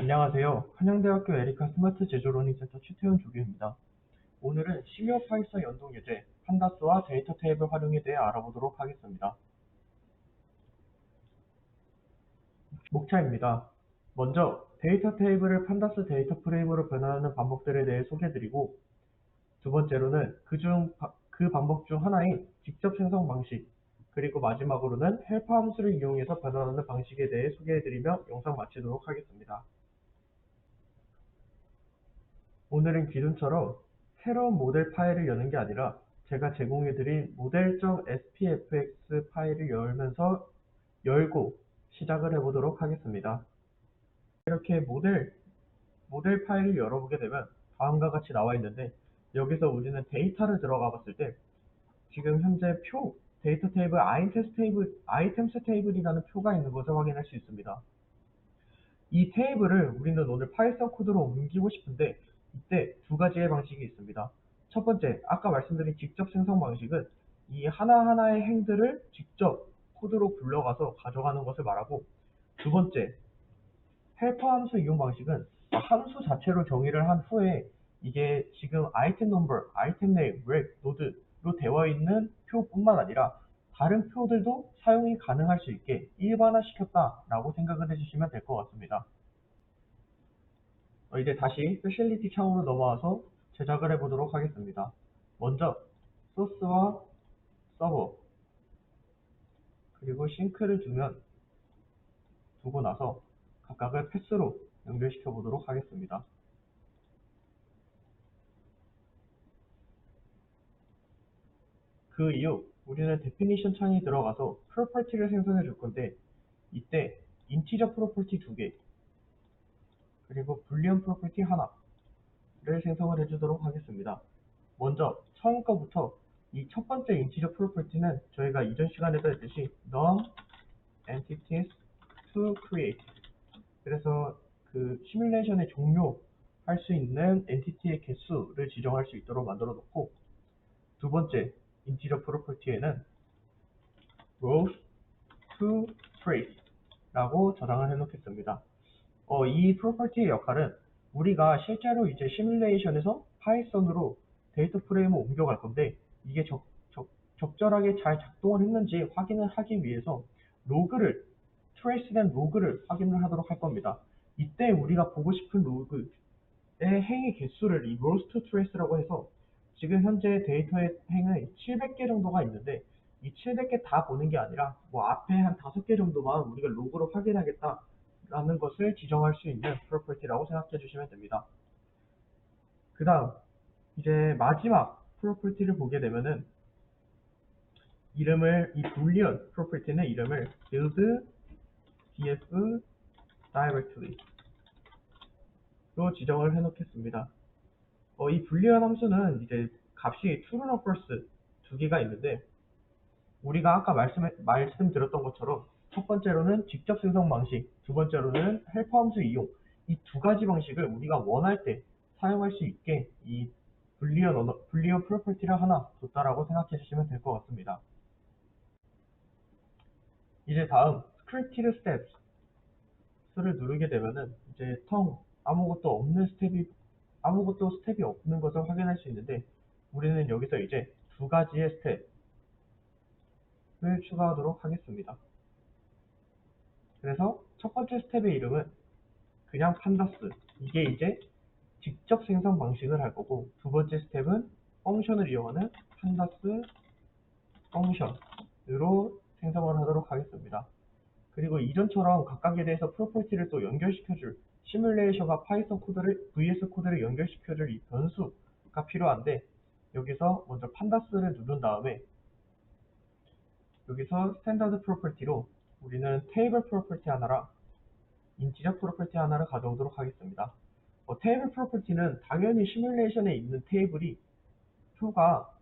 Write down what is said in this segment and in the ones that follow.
안녕하세요. 한양대학교 에리카 스마트 제조러닝센터 최태현 조교입니다. 오늘은 심야 파이썬 연동 예제, 판다스와 데이터 테이블 활용에 대해 알아보도록 하겠습니다. 목차입니다. 먼저 데이터 테이블을 판다스 데이터 프레임으로 변환하는 방법들에 대해 소개해드리고, 두 번째로는 그 방법 중 하나인 직접 생성 방식, 그리고 마지막으로는 헬퍼 함수를 이용해서 변환하는 방식에 대해 소개해드리며 영상 마치도록 하겠습니다. 오늘은 기존처럼 새로운 모델 파일을 여는 게 아니라 제가 제공해드린 model.spfx 파일을 열고 시작을 해보도록 하겠습니다. 이렇게 모델 파일을 열어보게 되면 다음과 같이 나와 있는데, 여기서 우리는 데이터를 들어가 봤을 때 지금 현재 데이터 테이블 아이템스 테이블이라는 표가 있는 것을 확인할 수 있습니다. 이 테이블을 우리는 오늘 파이썬 코드로 옮기고 싶은데, 이때 두 가지의 방식이 있습니다. 첫 번째, 아까 말씀드린 직접 생성 방식은 이 하나하나의 행들을 직접 코드로 불러가서 가져가는 것을 말하고, 두 번째, 헬퍼 함수 이용 방식은 함수 자체로 정의를 한 후에 이게 지금 아이템 넘버, 아이템 네임, 렉, 노드로 되어 있는 표뿐만 아니라 다른 표들도 사용이 가능할 수 있게 일반화시켰다라고 생각을 해주시면 될 것 같습니다. 이제 다시 스페셜리티 창으로 넘어와서 제작을 해보도록 하겠습니다. 먼저 소스와 서버 그리고 싱크를 두고 나서 각각을 패스로 연결시켜 보도록 하겠습니다. 그 이후 우리는 데피니션 창에 들어가서 프로퍼티를 생성해 줄 건데, 이때 인티저 프로퍼티 2개 그리고 불리언 프로퍼티 하나를 생성을 해주도록 하겠습니다. 먼저 처음 거부터 이 첫 번째 인티저 프로퍼티는 저희가 이전 시간에도 했듯이 num entities to create, 그래서 그 시뮬레이션의 종료할 수 있는 엔티티의 개수를 지정할 수 있도록 만들어 놓고, 두 번째 인티저 프로퍼티에는 rows to trace 라고 저장을 해 놓겠습니다. 이 프로퍼티의 역할은 우리가 실제로 이제 시뮬레이션에서 파이썬으로 데이터 프레임을 옮겨갈 건데, 이게 적절하게 잘 작동을 했는지 확인을 하기 위해서 트레이스된 로그를 확인을 하도록 할 겁니다. 이때 우리가 보고 싶은 로그의 행의 개수를 이 rows to trace라고 해서, 지금 현재 데이터의 행은 700개 정도가 있는데 이 700개 다 보는 게 아니라 앞에 한 5개 정도만 우리가 로그로 확인하겠다라는 것을 지정할 수 있는 프로퍼티라고 생각해 주시면 됩니다. 그 다음 이제 마지막 프로퍼티를 보게 되면은 이 불리언 프로퍼티는 이름을 build df directly 로 지정을 해 놓겠습니다. 이 불리언 함수는 이제 값이 true or false 두 개가 있는데, 우리가 아까 말씀드렸던 것처럼 첫 번째로는 직접 생성 방식, 두 번째로는 헬퍼 함수 이용, 이 두 가지 방식을 우리가 원할 때 사용할 수 있게 이 불리언 프로퍼티를 하나 줬다라고 생각해 주시면 될 것 같습니다. 이제 다음 scripted steps를 누르게 되면은 이제 아무것도 스텝이 없는 것을 확인할 수 있는데, 우리는 여기서 이제 두 가지의 스텝을 추가하도록 하겠습니다. 그래서 첫 번째 스텝의 이름은 그냥 판다스, 이게 이제 직접 생성 방식을 할 거고, 두 번째 스텝은 펑션을 이용하는 판다스 펑션으로 생성을 하도록 하겠습니다. 그리고 이전처럼 각각에 대해서 프로퍼티를 또 연결시켜줄, 시뮬레이션과 파이썬 코드를 VS 코드를 연결시켜줄 이 변수가 필요한데, 여기서 먼저 판다스를 누른 다음에 여기서 스탠다드 프로퍼티로 우리는 테이블 프로퍼티 하나랑 인티저 프로퍼티 하나를 가져오도록 하겠습니다. 테이블 프로퍼티는 당연히 시뮬레이션에 있는 표가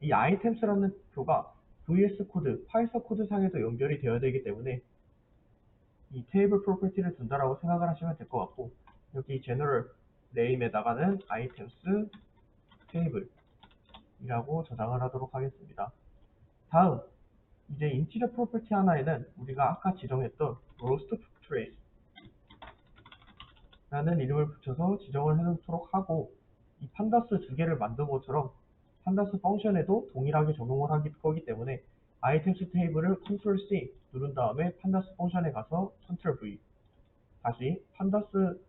이 아이템스라는 표가 VS 코드, 파이썬 코드 상에도 연결이 되어야 되기 때문에 이 테이블 프로퍼티를 둔다라고 생각을 하시면 될 것 같고, 여기 제너럴 네임에다가는 아이템스 테이블이라고 저장을 하도록 하겠습니다. 다음 이제 인티저 프로퍼티 하나에는 우리가 아까 지정했던 rows to trace 라는 이름을 붙여서 지정을 해놓도록 하고, 이 판다스 두 개를 만든 것처럼 판다스 펑션에도 동일하게 적용을 할 거기 때문에 아이템스 테이블을 컨트롤 C 누른 다음에 판다스 펑션에 가서 컨트롤 V, 다시 판다스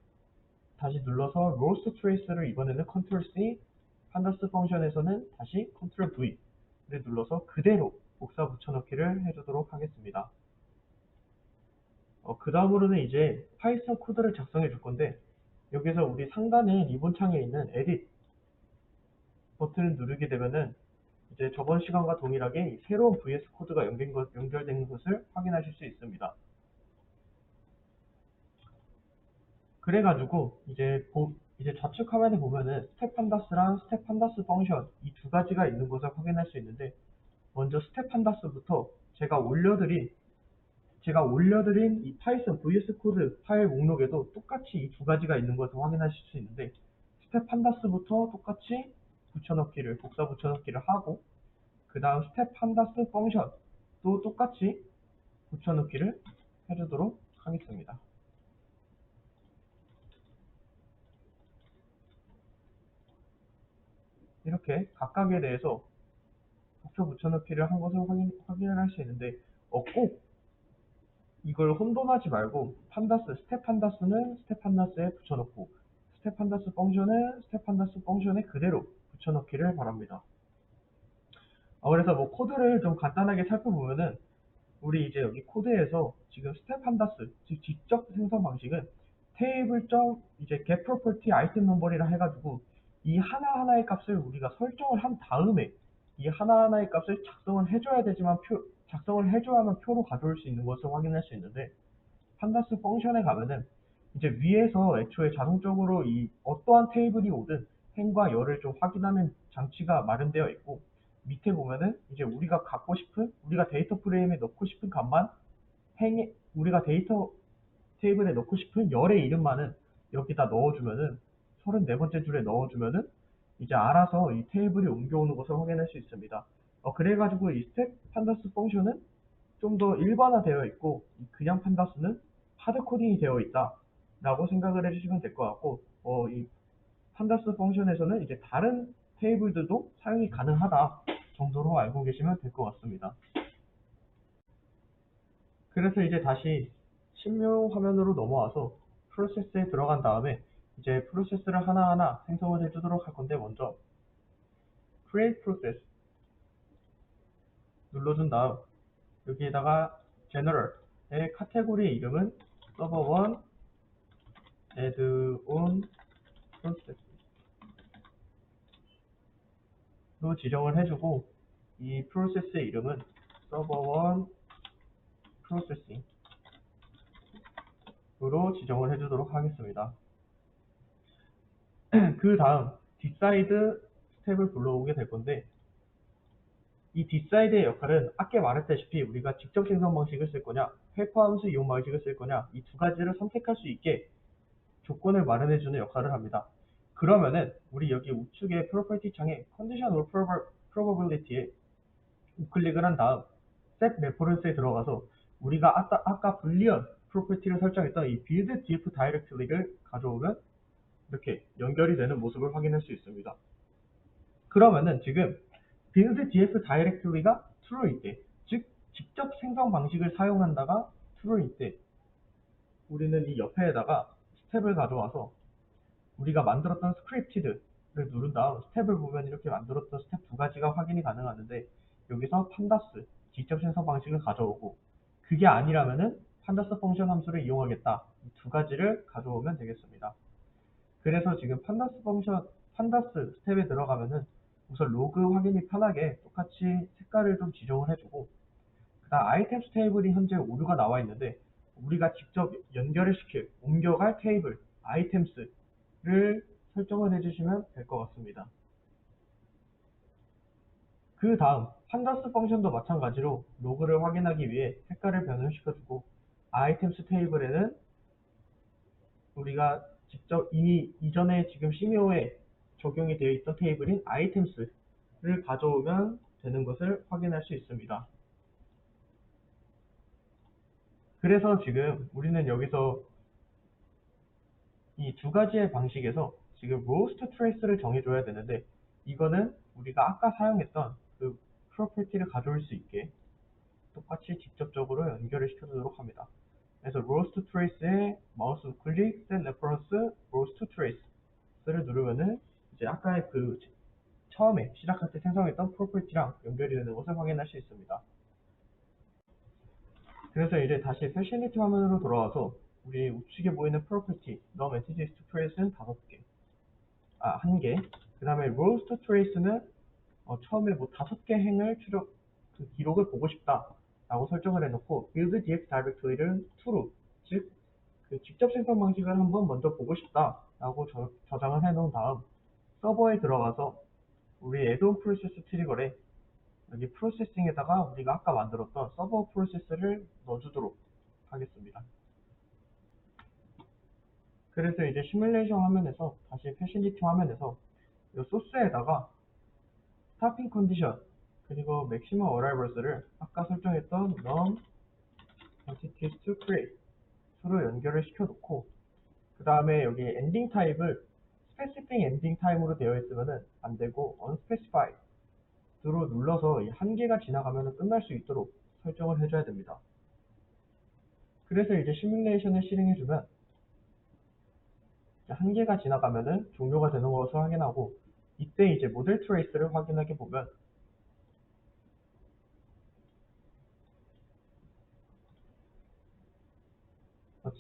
다시 눌러서 로스트 트레이스를 이번에는 컨트롤 C, 판다스 펑션에서는 다시 컨트롤 V를 눌러서 그대로 복사 붙여넣기를 해주도록 하겠습니다. 그 다음으로는 이제 파이썬 코드를 작성해 줄 건데, 여기서 우리 상단에 리본 창에 있는 에딧 버튼을 누르게 되면은 이제 저번 시간과 동일하게 이 새로운 VS 코드가 연결된 것을 확인하실 수 있습니다. 그래가지고 이제 좌측 화면에 보면은 스텝 판다스랑 스텝 판다스 펑션 이 두 가지가 있는 것을 확인할 수 있는데, 먼저 스텝 판다스부터 제가 올려드린 이 파이썬 VS 코드 파일 목록에도 똑같이 이 두 가지가 있는 것을 확인하실 수 있는데, 스텝 판다스부터 똑같이 복사 붙여넣기를 하고, 그 다음 스텝 판다스 펑션도 똑같이 붙여넣기를 해주도록 하겠습니다. 이렇게 각각에 대해서 복사 붙여넣기를 한 것을 확인을 할 수 있는데, 꼭 이걸 혼돈하지 말고 스텝 판다스는 스텝 판다스에 붙여넣고, 스텝 판다스 펑션은 스텝 판다스 펑션에 그대로 붙여넣기를 바랍니다. 그래서 뭐 코드를 좀 간단하게 살펴보면은, 우리 이제 여기 코드에서 지금 스텝 판다스, 즉 직접 생성 방식은 테이블 이제 get property item number이라 해가지고 이 하나하나의 값을 우리가 설정을 한 다음에 이 하나하나의 값을 작성을 해줘야만 표로 가져올 수 있는 것을 확인할 수 있는데, 판다스 펑션에 가면은 이제 위에서 애초에 자동적으로 이 어떠한 테이블이 오든 행과 열을 좀 확인하는 장치가 마련되어 있고, 밑에 보면은 이제 우리가 데이터 프레임에 넣고 싶은 값만 우리가 데이터 테이블에 넣고 싶은 열의 이름만은 여기다 넣어주면은 34번째 줄에 넣어주면은 이제 알아서 이 테이블이 옮겨오는 것을 확인할 수 있습니다. 그래가지고 이 스텝 판다스 펑션은 좀 더 일반화되어 있고, 그냥 판다스는 하드 코딩이 되어 있다 라고 생각을 해주시면 될 것 같고, 이 판다스 펑션에서는 이제 다른 테이블들도 사용이 가능하다 정도로 알고 계시면 될 것 같습니다. 그래서 이제 다시 신묘 화면으로 넘어와서 프로세스에 들어간 다음에 이제 프로세스를 하나하나 생성을 해주도록 할 건데, 먼저 create process 눌러준 다음 여기에다가 general의 카테고리 이름은 server1 add-on process로 지정을 해주고, 이 프로세스의 이름은 server1 processing으로 지정을 해주도록 하겠습니다. 그 다음 decide 스텝을 불러오게 될 건데, 이 디사이드의 역할은 아까 말했다시피 우리가 직접 생성 방식을 쓸 거냐, 헬퍼함수 이용 방식을 쓸 거냐, 이 두 가지를 선택할 수 있게 조건을 마련해주는 역할을 합니다. 그러면은 우리 여기 우측에 프로퍼티 창에 컨디션 or probability에 우클릭을 한 다음 set reference에 들어가서 우리가 아까 불리언 프로퍼티를 설정했던 이 build df directory를 가져오면 이렇게 연결이 되는 모습을 확인할 수 있습니다. 그러면은 지금 build df directory가 true일 때, 즉 직접 생성 방식을 사용한다가 true일 때, 우리는 이 옆에다가 스텝을 가져와서 우리가 만들었던 스크립티드를 누른 다음 스텝을 보면 이렇게 만들었던 스텝 두 가지가 확인이 가능하는데, 여기서 판다스 직접 생성 방식을 가져오고, 그게 아니라면은 판다스 펑션 함수를 이용하겠다, 이 두 가지를 가져오면 되겠습니다. 그래서 지금 판다스 스텝에 들어가면은 우선 로그 확인이 편하게 똑같이 색깔을 좀 지정을 해주고, 그 다음 아이템스 테이블이 현재 오류가 나와 있는데 우리가 직접 연결을 옮겨갈 테이블 아이템스를 설정을 해주시면 될 것 같습니다. 그 다음 판다스 펑션도 마찬가지로 로그를 확인하기 위해 색깔을 변형시켜주고, 아이템스 테이블에는 우리가 직접 이전에 지금 시미오에 적용이 되어 있던 테이블인 아이템스를 가져오면 되는 것을 확인할 수 있습니다. 그래서 지금 우리는 여기서 이 두 가지의 방식에서 지금 rows to trace를 정해줘야 되는데, 이거는 우리가 아까 사용했던 그 프로퍼티를 가져올 수 있게 똑같이 직접적으로 연결을 시켜주도록 합니다. 그래서 rows to trace에 마우스 우클릭, set reference, rows to trace를 누르면은 이제 아까 그 처음에 시작할 때 생성했던 프로퍼티랑 연결이 되는 것을 확인할 수 있습니다. 그래서 이제 다시 패시니티 화면으로 돌아와서 우리 우측에 보이는 프로퍼티 num entities to trace는 5개, 1개. 그 다음에 rows to trace는 처음에 뭐 5개 행을 그 기록을 보고 싶다 라고 설정을 해놓고 build dx directory를 true로, 즉 그 직접 생성 방식을 한번 먼저 보고 싶다 라고 저장을 해놓은 다음 서버에 들어가서 우리 add-on process 트리거에 여기 프로세싱에다가 우리가 아까 만들었던 서버 프로세스를 넣어주도록 하겠습니다. 그래서 이제 시뮬레이션 화면에서 다시 패시니티 화면에서 이 소스에다가 스타핑 컨디션 그리고 맥시멈 어라이벌스를 아까 설정했던 num entities to create 로 연결을 시켜놓고, 그 다음에 여기 엔딩 타입을 specific 엔딩 타임으로 되어 있으면 안 되고 unspecified 로 눌러서 이 1개가 지나가면 끝날 수 있도록 설정을 해줘야 됩니다. 그래서 이제 시뮬레이션을 실행해주면 1개가 지나가면은 종료가 되는 것을 확인하고, 이때 이제 모델 트레이스를 확인하게 보면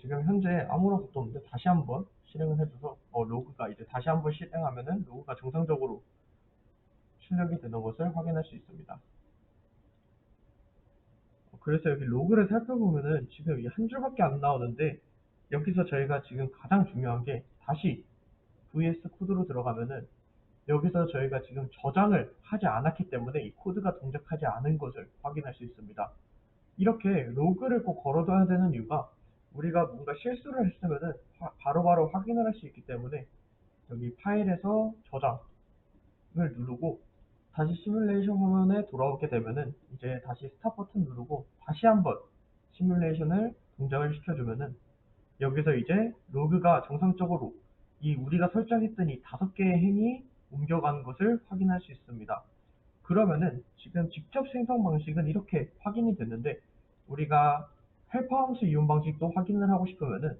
지금 현재 아무런 것도 없는데 다시 한번 실행을 해줘서 로그가 이제 다시 한번 실행하면은 로그가 정상적으로 출력이 되는 것을 확인할 수 있습니다. 그래서 여기 로그를 살펴보면은 지금 이 한 줄밖에 안 나오는데, 여기서 저희가 지금 가장 중요한 게 다시 VS 코드로 들어가면은 여기서 저희가 지금 저장을 하지 않았기 때문에 이 코드가 동작하지 않은 것을 확인할 수 있습니다. 이렇게 로그를 꼭 걸어둬야 되는 이유가 우리가 뭔가 실수를 했으면은 바로바로 확인을 할 수 있기 때문에 여기 파일에서 저장을 누르고 다시 시뮬레이션 화면에 돌아오게 되면은 이제 다시 스탑 버튼 누르고 다시 한번 시뮬레이션을 동작을 시켜주면은 여기서 이제 로그가 정상적으로 이 우리가 설정했던 이 5개의 행이 옮겨가는 것을 확인할 수 있습니다. 그러면은 지금 직접 생성 방식은 이렇게 확인이 됐는데, 우리가 헬퍼 함수 이용 방식도 확인을 하고 싶으면은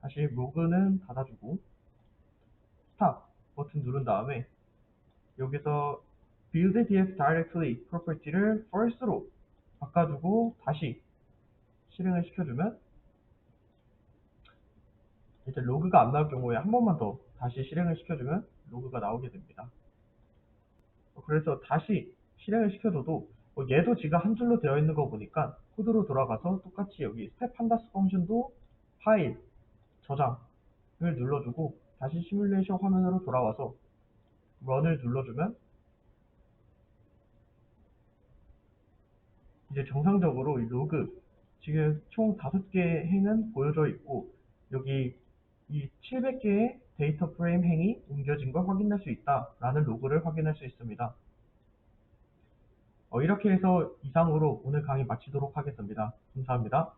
다시 로그는 닫아주고 스탑 버튼 누른 다음에 여기서 build df directly property를 first로 바꿔주고 다시 실행을 시켜주면 이제 로그가 안 나올 경우에 한 번만 더 다시 실행을 시켜주면 로그가 나오게 됩니다. 그래서 다시 실행을 시켜줘도 얘도 지가 한 줄로 되어 있는 거 보니까 코드로 돌아가서 똑같이 여기 스텝 판다스 펑션도 파일 저장을 눌러주고 다시 시뮬레이션 화면으로 돌아와서 런을 눌러주면 이제 정상적으로 이 로그 지금 총 5개의 행은 보여져 있고, 여기 이 700개의 데이터 프레임 행이 옮겨진 걸 확인할 수 있다라는 로그를 확인할 수 있습니다. 이렇게 해서 이상으로 오늘 강의 마치도록 하겠습니다. 감사합니다.